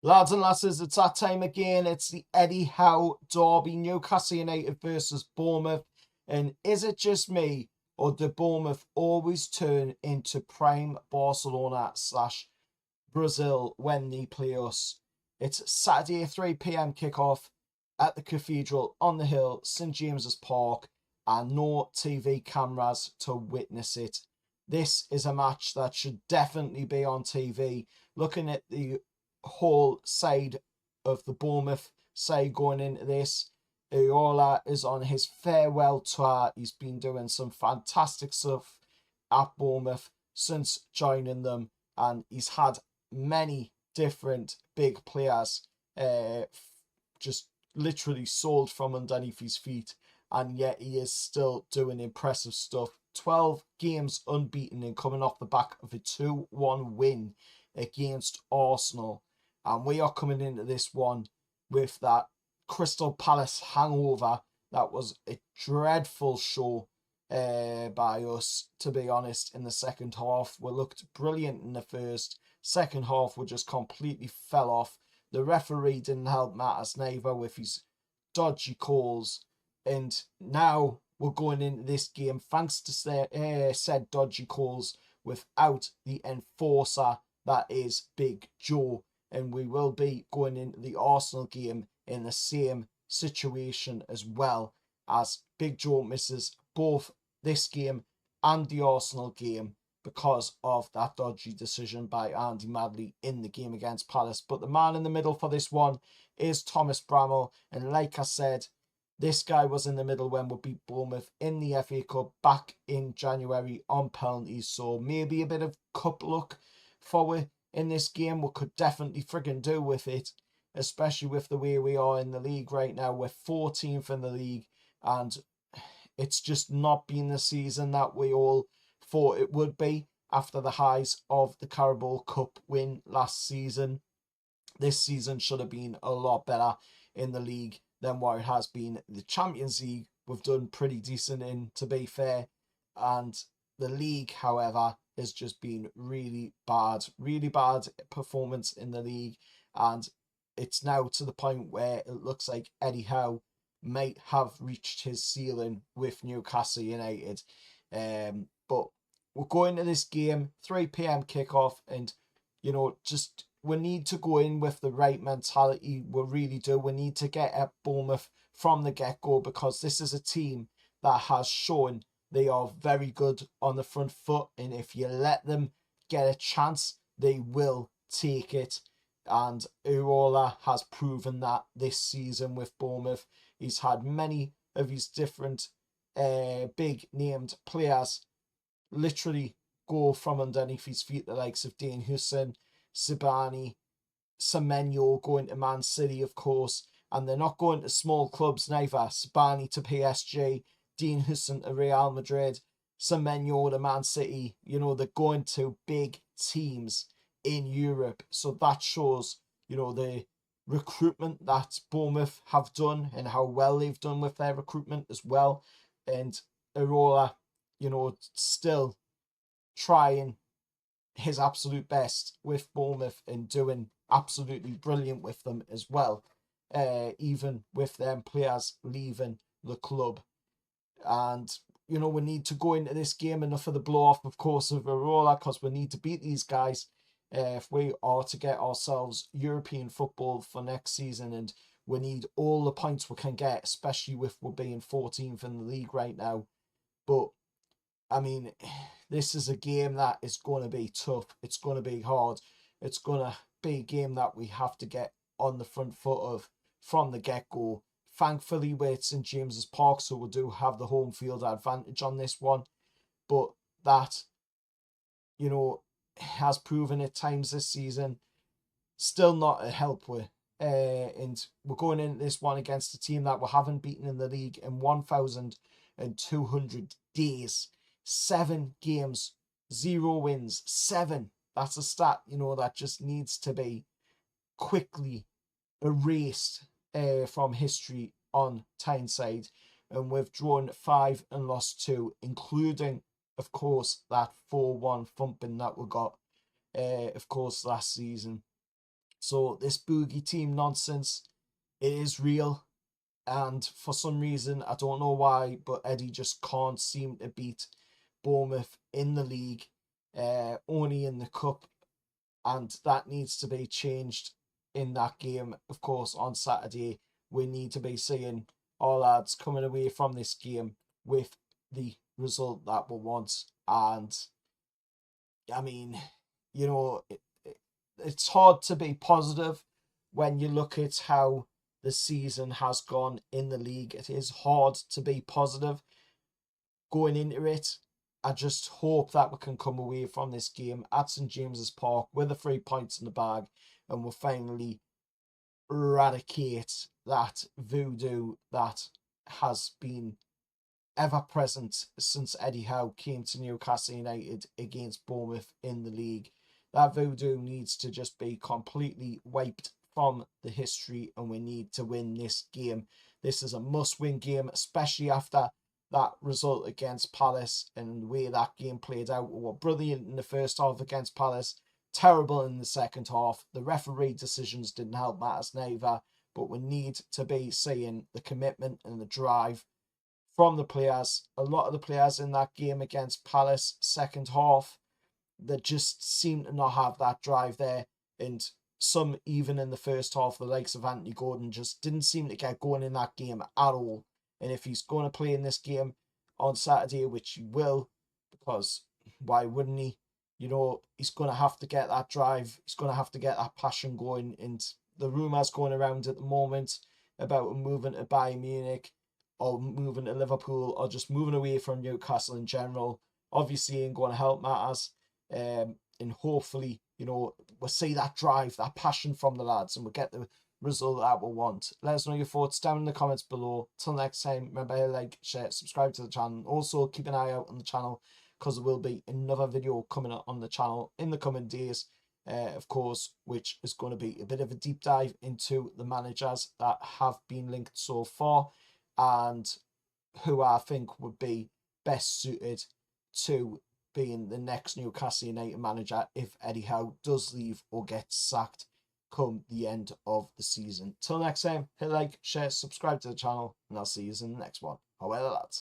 Lads and lasses, it's that time again. It's the Eddie Howe derby, Newcastle United versus Bournemouth. And is it just me, or do Bournemouth always turn into prime Barcelona slash Brazil when they play us? It's Saturday, 3 p.m. kickoff at the Cathedral on the Hill, St James's Park, and no TV cameras to witness it. This is a match that should definitely be on TV. Looking at the whole side of the Bournemouth side going into this, Iola is on his farewell tour. He's been doing some fantastic stuff at Bournemouth since joining them, and he's had many different big players just literally sold from underneath his feet, and yet he is still doing impressive stuff. 12 games unbeaten and coming off the back of a 2-1 win against Arsenal. And we are coming into this one with that Crystal Palace hangover. That was a dreadful show by us, to be honest, in the second half. We looked brilliant in the first. Second half, we just completely fell off. The referee didn't help matters neither with his dodgy calls. And now we're going into this game, thanks to said dodgy calls, without the enforcer, that is Big Joe. And we will be going into the Arsenal game in the same situation as well, as Big Joe misses both this game and the Arsenal game because of that dodgy decision by Andy Madley in the game against Palace. But the man in the middle for this one is Thomas Bramall. And like I said, this guy was in the middle when we beat Bournemouth in the FA Cup back in January on penalties. So maybe a bit of cup luck for we in this game. We could definitely friggin' do with it, especially with the way we are in the league right now. We're 14th in the league, and it's just not been the season that we all thought it would be after the highs of the Carabao Cup win last season. This season should have been a lot better in the league than what it has been. The Champions League we've done pretty decent in, to be fair, and the league, however, has just been really bad performance in the league, and it's now to the point where it looks like Eddie Howe might have reached his ceiling with Newcastle United. But we're going to this game, 3 p.m. kickoff, and just we need to go in with the right mentality. We really do. We need to get at Bournemouth from the get-go, because this is a team that has shown they are very good on the front foot, and if you let them get a chance, they will take it. And Iola has proven that this season with Bournemouth. He's had many of his different big named players literally go from underneath his feet, the likes of Dean Husson, Sibani, Semenyo going to Man City, of course, and they're not going to small clubs neither. Sibani to PSG, Dean Husson to Real Madrid, Semenyo to Man City. They're going to big teams in Europe. So that shows, the recruitment that Bournemouth have done and how well they've done with their recruitment as well. And Arola, still trying his absolute best with Bournemouth and doing absolutely brilliant with them as well, even with them players leaving the club. And we need to go into this game enough of the blow off, of course, of Arola, because we need to beat these guys if we are to get ourselves European football for next season. And we need all the points we can get, especially with we're being 14th in the league right now. But I mean, this is a game that is going to be tough. It's going to be hard. It's going to be a game that we have to get on the front foot of from the get-go. Thankfully, we're at St James's Park, so we do have the home field advantage on this one. But that, has proven at times this season still not a help with. And we're going into this one against a team that we haven't beaten in the league in 1,200 days. 7 games, 0 wins. 7. That's a stat, that just needs to be quickly erased from history on Tyneside. And we've drawn 5 and lost 2, including, of course, that 4-1 thumping that we got, of course, last season. So this boogie team nonsense, it is real. And for some reason, I don't know why, but Eddie just can't seem to beat Bournemouth in the league, only in the cup. And that needs to be changed in that game. Of course, on Saturday, we need to be seeing our lads coming away from this game with the result that we want. And I mean, you know, it's hard to be positive when you look at how the season has gone in the league. It is hard to be positive going into it. I just hope that we can come away from this game at St James's Park with the 3 points in the bag, and we'll finally eradicate that voodoo that has been ever present since Eddie Howe came to Newcastle United against Bournemouth in the league. That voodoo needs to just be completely wiped from the history, and we need to win this game. This is a must-win game, especially after that result against Palace and the way that game played out. We were brilliant in the first half against Palace, terrible in the second half. The referee decisions didn't help matters neither, but we need to be seeing the commitment and the drive from the players. A lot of the players in that game against Palace second half, they just seem to not have that drive there, and some even in the first half, the likes of Anthony Gordon just didn't seem to get going in that game at all. And if he's going to play in this game on Saturday, which he will, because why wouldn't he? You know, he's going to have to get that drive. He's going to have to get that passion going. And the rumours going around at the moment about him moving to Bayern Munich or moving to Liverpool or just moving away from Newcastle in general, obviously ain't going to help matters. And hopefully, you know, we'll see that drive, that passion from the lads, and we'll get the result that we want. Let us know your thoughts down in the comments below. Till next time, remember to like, share, subscribe to the channel. Also, keep an eye out on the channel because there will be another video coming up on the channel in the coming days, of course, which is going to be a bit of a deep dive into the managers that have been linked so far and who I think would be best suited to being the next Newcastle United manager if Eddie Howe does leave or gets sacked come the end of the season. Till next time, hit like, share, subscribe to the channel, and I'll see you in the next one. However, lads.